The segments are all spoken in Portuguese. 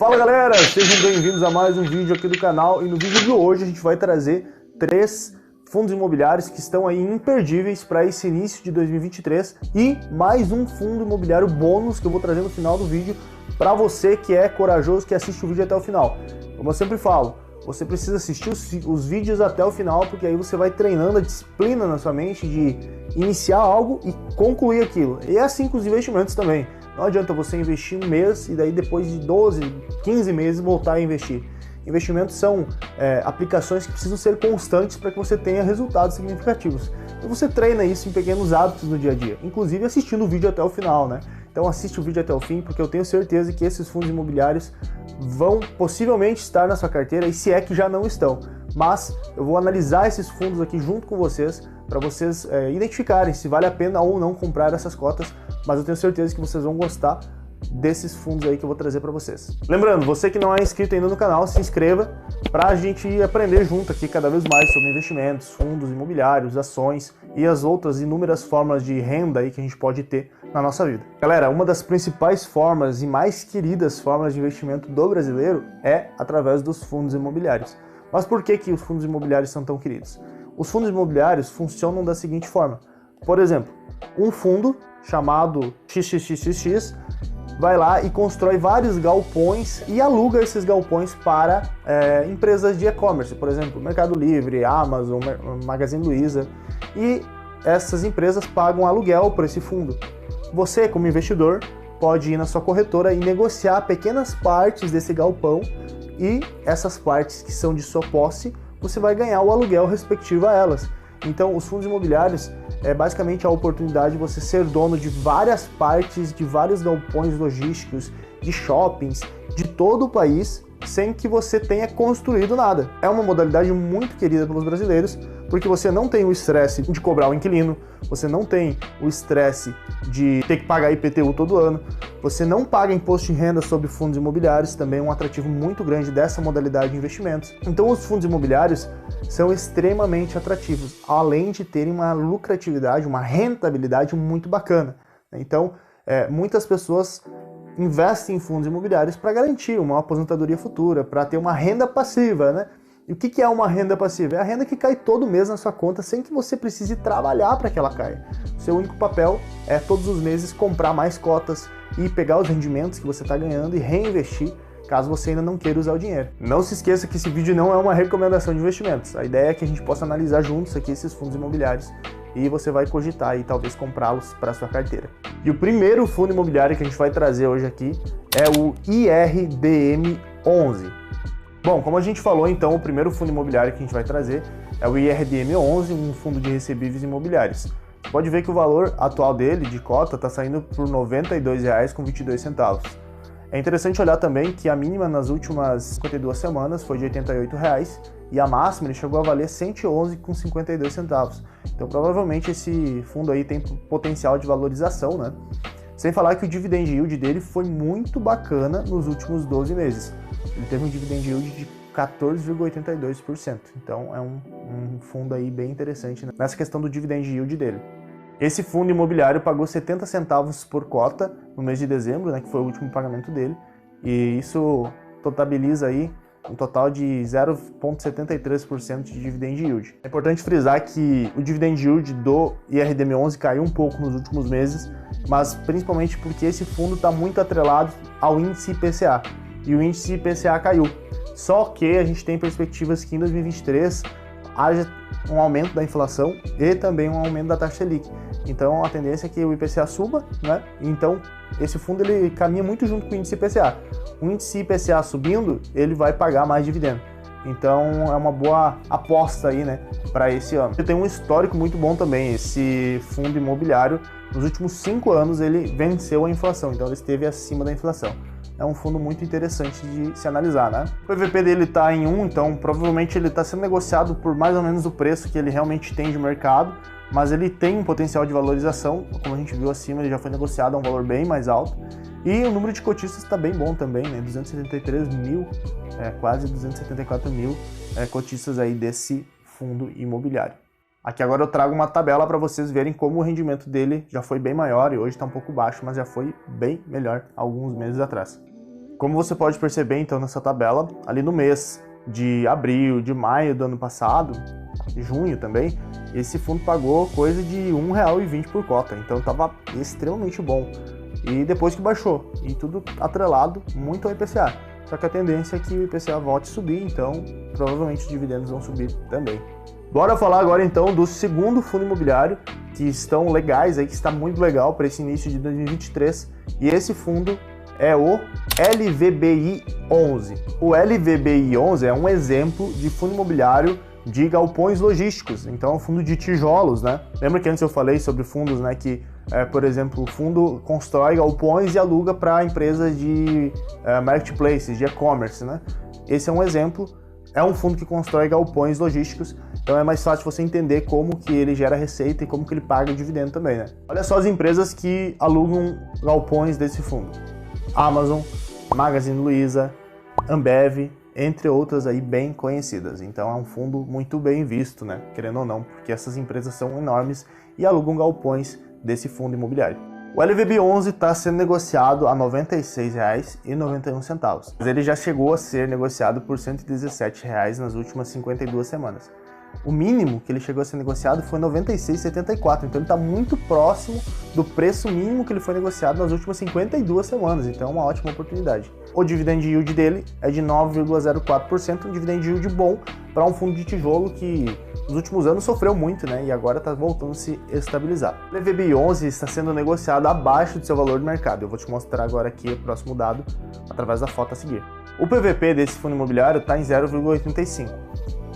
Fala galera, sejam bem-vindos a mais um vídeo aqui do canal, e no vídeo de hoje a gente vai trazer 3 fundos imobiliários que estão aí imperdíveis para esse início de 2023 e mais um fundo imobiliário bônus que eu vou trazer no final do vídeo para você que é corajoso, que assiste o vídeo até o final. Como eu sempre falo, você precisa assistir os vídeos até o final, porque aí você vai treinando a disciplina na sua mente de iniciar algo e concluir aquilo. E é assim com os investimentos também. Não adianta você investir um mês e daí depois de 12, 15 meses voltar a investir. Investimentos são aplicações que precisam ser constantes para que você tenha resultados significativos. E você treina isso em pequenos hábitos no dia a dia, inclusive assistindo o vídeo até o final, né? Então assiste o vídeo até o fim, porque eu tenho certeza que esses fundos imobiliários vão possivelmente estar na sua carteira, e se é que já não estão. Mas eu vou analisar esses fundos aqui junto com vocês, para vocês identificarem se vale a pena ou não comprar essas cotas, mas eu tenho certeza que vocês vão gostar desses fundos aí que eu vou trazer para vocês. Lembrando, você que não é inscrito ainda no canal, se inscreva para a gente aprender junto aqui cada vez mais sobre investimentos, fundos imobiliários, ações e as outras inúmeras formas de renda aí que a gente pode ter na nossa vida. Galera, uma das principais formas e mais queridas formas de investimento do brasileiro é através dos fundos imobiliários. Mas por que os fundos imobiliários são tão queridos? Os fundos imobiliários funcionam da seguinte forma. Por exemplo, um fundo chamado XXXX vai lá e constrói vários galpões e aluga esses galpões para empresas de e-commerce, por exemplo, Mercado Livre, Amazon, Magazine Luiza, e essas empresas pagam aluguel por esse fundo. Você, como investidor, pode ir na sua corretora e negociar pequenas partes desse galpão, e essas partes que são de sua posse, você vai ganhar o aluguel respectivo a elas. Então, os fundos imobiliários é basicamente a oportunidade de você ser dono de várias partes, de vários galpões logísticos, de shoppings, de todo o país, sem que você tenha construído nada. É uma modalidade muito querida pelos brasileiros, porque você não tem o estresse de cobrar o inquilino, você não tem o estresse de ter que pagar IPTU todo ano, você não paga imposto de renda sobre fundos imobiliários, também é um atrativo muito grande dessa modalidade de investimentos. Então os fundos imobiliários são extremamente atrativos, além de terem uma lucratividade, uma rentabilidade muito bacana. Então muitas pessoas investem em fundos imobiliários para garantir uma aposentadoria futura, para ter uma renda passiva, né? E o que é uma renda passiva? É a renda que cai todo mês na sua conta sem que você precise trabalhar para que ela caia. O seu único papel é todos os meses comprar mais cotas e pegar os rendimentos que você está ganhando e reinvestir, caso você ainda não queira usar o dinheiro. Não se esqueça que esse vídeo não é uma recomendação de investimentos. A ideia é que a gente possa analisar juntos aqui esses fundos imobiliários e você vai cogitar e talvez comprá-los para sua carteira. E o primeiro fundo imobiliário que a gente vai trazer hoje aqui é o IRDM11. Bom, como a gente falou, então, o primeiro fundo imobiliário que a gente vai trazer é o IRDM11, um fundo de recebíveis imobiliários. Você pode ver que o valor atual dele, de cota, está saindo por R$ 92,22. É interessante olhar também que a mínima nas últimas 52 semanas foi de R$ 88,00 e a máxima ele chegou a valer R$ 111,52. Então, provavelmente, esse fundo aí tem potencial de valorização, né? Sem falar que o dividend yield dele foi muito bacana nos últimos 12 meses. Ele teve um dividend yield de 14,82%. Então, é um fundo aí bem interessante nessa questão do dividend yield dele. Esse fundo imobiliário pagou 70 centavos por cota no mês de dezembro, né, que foi o último pagamento dele, e isso totaliza aí um total de 0,73% de dividend yield. É importante frisar que o dividend yield do IRDM11 caiu um pouco nos últimos meses, mas principalmente porque esse fundo está muito atrelado ao índice IPCA, e o índice IPCA caiu. Só que a gente tem perspectivas que em 2023 haja um aumento da inflação e também um aumento da taxa Selic. Então a tendência é que o IPCA suba, né? Então esse fundo ele caminha muito junto com o índice IPCA. O índice IPCA subindo, ele vai pagar mais dividendo. Então é uma boa aposta aí, né, para esse ano. Ele tem um histórico muito bom também, esse fundo imobiliário. Nos últimos 5 anos ele venceu a inflação, então ele esteve acima da inflação. É um fundo muito interessante de se analisar, né? O EVP dele está em 1, então provavelmente ele está sendo negociado por mais ou menos o preço que ele realmente tem de mercado, mas ele tem um potencial de valorização, como a gente viu acima, ele já foi negociado a um valor bem mais alto. E o número de cotistas está bem bom também, né? 273 mil, quase 274 mil cotistas aí desse fundo imobiliário. Aqui agora eu trago uma tabela para vocês verem como o rendimento dele já foi bem maior e hoje está um pouco baixo, mas já foi bem melhor alguns meses atrás. Como você pode perceber então nessa tabela, ali no mês de abril, de maio do ano passado, de junho também, esse fundo pagou coisa de R$ 1,20 por cota, então estava extremamente bom. E depois que baixou, e tudo atrelado muito ao IPCA. Só que a tendência é que o IPCA volte a subir, então provavelmente os dividendos vão subir também. Bora falar agora então do segundo fundo imobiliário, que estão legais aí, que está muito legal para esse início de 2023, e esse fundo é o LVBI 11. O LVBI 11 é um exemplo de fundo imobiliário de galpões logísticos, então é um fundo de tijolos, né? Lembra que antes eu falei sobre fundos, né, que, por exemplo, o fundo constrói galpões e aluga para empresas de marketplaces, de e-commerce, né? Esse é um exemplo, é um fundo que constrói galpões logísticos, então é mais fácil você entender como que ele gera receita e como que ele paga o dividendo também, né? Olha só as empresas que alugam galpões desse fundo: Amazon, Magazine Luiza, Ambev, entre outras aí bem conhecidas. Então é um fundo muito bem visto, né? Querendo ou não, porque essas empresas são enormes e alugam galpões desse fundo imobiliário. O LVB11 está sendo negociado a R$ 96,91. Ele já chegou a ser negociado por R$ 117 nas últimas 52 semanas. O mínimo que ele chegou a ser negociado foi R$ 96,74, então ele está muito próximo do preço mínimo que ele foi negociado nas últimas 52 semanas, então é uma ótima oportunidade. O dividend yield dele é de 9,04%, um dividend yield bom para um fundo de tijolo que nos últimos anos sofreu muito, né, e agora está voltando a se estabilizar. O LVBI11 está sendo negociado abaixo do seu valor de mercado. Eu vou te mostrar agora aqui o próximo dado através da foto a seguir. O PVP desse fundo imobiliário está em 0,85.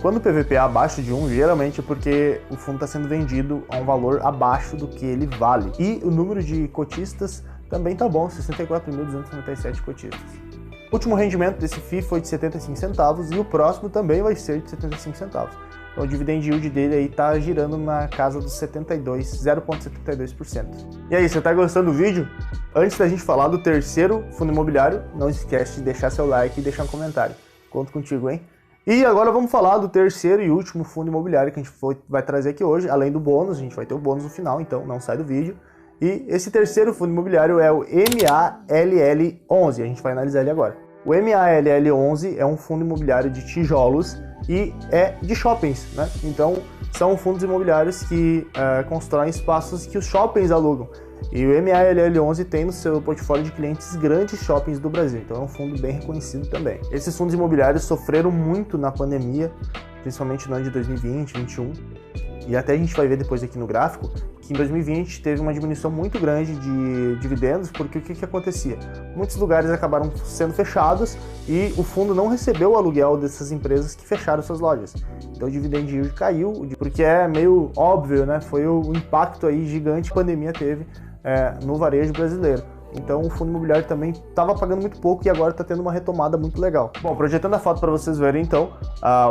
Quando o PVP é abaixo de 1, geralmente é porque o fundo está sendo vendido a um valor abaixo do que ele vale. E o número de cotistas também está bom, 64.297 cotistas. O último rendimento desse FII foi de 75 centavos e o próximo também vai ser de 75 centavos. Então o dividend yield dele aí está girando na casa dos 0,72%. E aí, você está gostando do vídeo? Antes da gente falar do terceiro fundo imobiliário, não esquece de deixar seu like e deixar um comentário. Conto contigo, hein? E agora vamos falar do terceiro e último fundo imobiliário que a gente vai trazer aqui hoje, além do bônus. A gente vai ter o bônus no final, então não sai do vídeo. E esse terceiro fundo imobiliário é o MALL11, a gente vai analisar ele agora. O MALL11 é um fundo imobiliário de tijolos e é de shoppings, né? Então são fundos imobiliários que constroem espaços que os shoppings alugam. E o MALL11 tem no seu portfólio de clientes grandes shoppings do Brasil, então é um fundo bem reconhecido também. Esses fundos imobiliários sofreram muito na pandemia, principalmente no ano de 2020, 2021, e até a gente vai ver depois aqui no gráfico que em 2020 teve uma diminuição muito grande de dividendos, porque o que acontecia? Muitos lugares acabaram sendo fechados e o fundo não recebeu o aluguel dessas empresas que fecharam suas lojas. Então o dividend yield caiu, porque é meio óbvio, né? Foi o impacto aí gigante que a pandemia teve no varejo brasileiro. Então o fundo imobiliário também estava pagando muito pouco e agora está tendo uma retomada muito legal. Bom, projetando a foto para vocês verem então,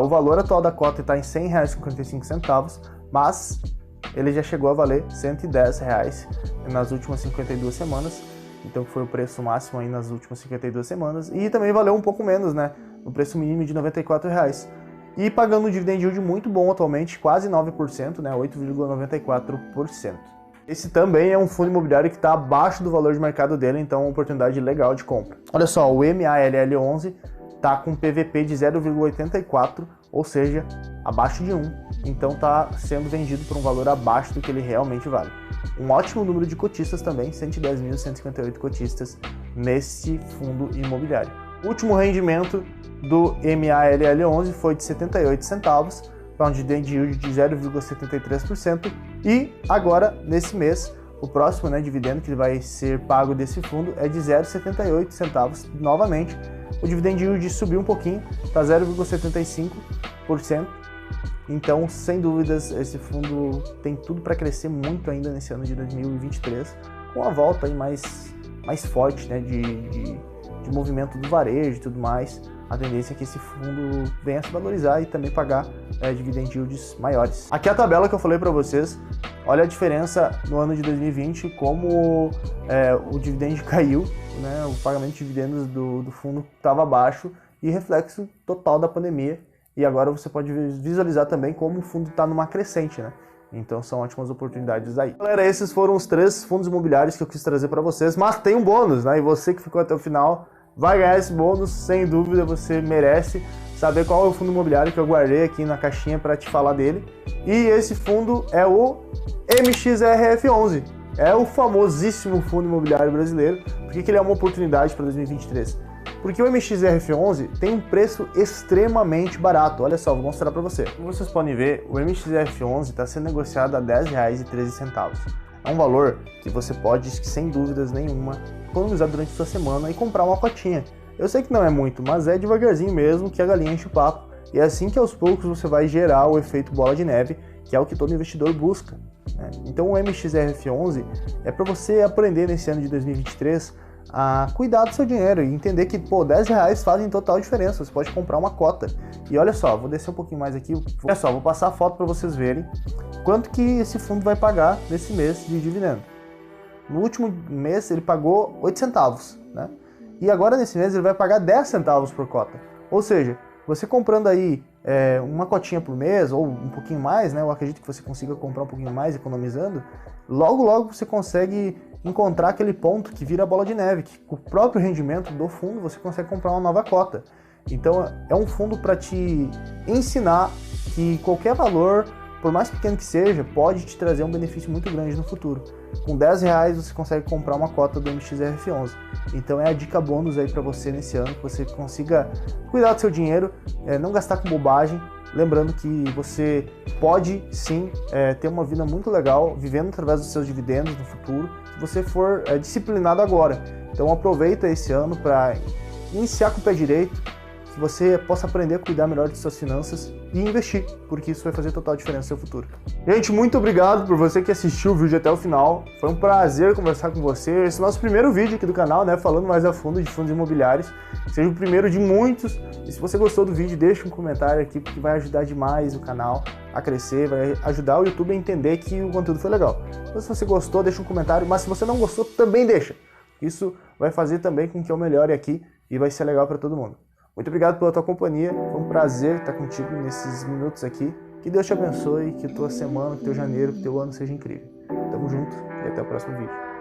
o valor atual da cota está em R$ 100,55, mas ele já chegou a valer R$ 110 nas últimas 52 semanas, então foi o preço máximo aí nas últimas 52 semanas, e também valeu um pouco menos, né, no preço mínimo de R$ 94. E pagando um dividend yield muito bom atualmente, quase 9%, né, 8,94%. Esse também é um fundo imobiliário que está abaixo do valor de mercado dele, então é uma oportunidade legal de compra. Olha só, o MALL11 está com PVP de 0,84, ou seja, abaixo de 1, então está sendo vendido por um valor abaixo do que ele realmente vale. Um ótimo número de cotistas também, 110.158 cotistas nesse fundo imobiliário. O último rendimento do MALL11 foi de 78 centavos, para um dividend yield de 0,73%, e agora, nesse mês, o próximo dividendo que vai ser pago desse fundo é de 0,78 centavos novamente. O dividend yield subiu um pouquinho, está 0,75%, então, sem dúvidas, esse fundo tem tudo para crescer muito ainda nesse ano de 2023, com a volta aí mais forte, né, de movimento do varejo e tudo mais. A tendência é que esse fundo venha a se valorizar e também pagar dividend yields maiores. Aqui é a tabela que eu falei para vocês. Olha a diferença no ano de 2020, como o dividend caiu, né? O pagamento de dividendos do fundo estava baixo e reflexo total da pandemia. E agora você pode visualizar também como o fundo está numa crescente, né? Então são ótimas oportunidades aí. Galera, esses foram os 3 fundos imobiliários que eu quis trazer para vocês, mas tem um bônus, né? E você que ficou até o final, vai ganhar esse bônus, sem dúvida, você merece saber qual é o fundo imobiliário que eu guardei aqui na caixinha para te falar dele. E esse fundo é o MXRF11, é o famosíssimo fundo imobiliário brasileiro. Por que ele é uma oportunidade para 2023? Porque o MXRF11 tem um preço extremamente barato. Olha só, vou mostrar para você. Como vocês podem ver, o MXRF11 está sendo negociado a R$ 10,13. É um valor que você pode, sem dúvidas nenhuma, economizar durante a sua semana e comprar uma cotinha. Eu sei que não é muito, mas é devagarzinho mesmo que a galinha enche o papo. E é assim que aos poucos você vai gerar o efeito bola de neve, que é o que todo investidor busca, né? Então o MXRF11 é para você aprender nesse ano de 2023 a cuidar do seu dinheiro e entender que, pô, R$10 fazem total diferença, você pode comprar uma cota. E olha só, vou descer um pouquinho mais aqui, olha só, vou passar a foto para vocês verem quanto que esse fundo vai pagar nesse mês de dividendo. No último mês ele pagou 8 centavos, né? E agora nesse mês ele vai pagar 10 centavos por cota. Ou seja, você comprando aí uma cotinha por mês ou um pouquinho mais, né? Eu acredito que você consiga comprar um pouquinho mais economizando. Logo você consegue encontrar aquele ponto que vira a bola de neve, que com o próprio rendimento do fundo você consegue comprar uma nova cota. Então é um fundo para te ensinar que qualquer valor, por mais pequeno que seja, pode te trazer um benefício muito grande no futuro. Com R$10 você consegue comprar uma cota do MXRF11. Então é a dica bônus aí para você nesse ano, que você consiga cuidar do seu dinheiro, não gastar com bobagem. Lembrando que você pode sim ter uma vida muito legal, vivendo através dos seus dividendos no futuro, se você for disciplinado agora. Então aproveita esse ano para iniciar com o pé direito, que você possa aprender a cuidar melhor de suas finanças e investir, porque isso vai fazer total diferença no seu futuro. Gente, muito obrigado por você que assistiu o vídeo até o final. Foi um prazer conversar com você. Esse é o nosso primeiro vídeo aqui do canal, né, falando mais a fundo de fundos imobiliários. Seja o primeiro de muitos. E se você gostou do vídeo, deixa um comentário aqui, porque vai ajudar demais o canal a crescer, vai ajudar o YouTube a entender que o conteúdo foi legal. Então, se você gostou, deixa um comentário, mas se você não gostou, também deixa. Isso vai fazer também com que eu melhore aqui e vai ser legal para todo mundo. Muito obrigado pela tua companhia, foi um prazer estar contigo nesses minutos aqui. Que Deus te abençoe, que tua semana, que teu janeiro, que teu ano seja incrível. Tamo junto e até o próximo vídeo.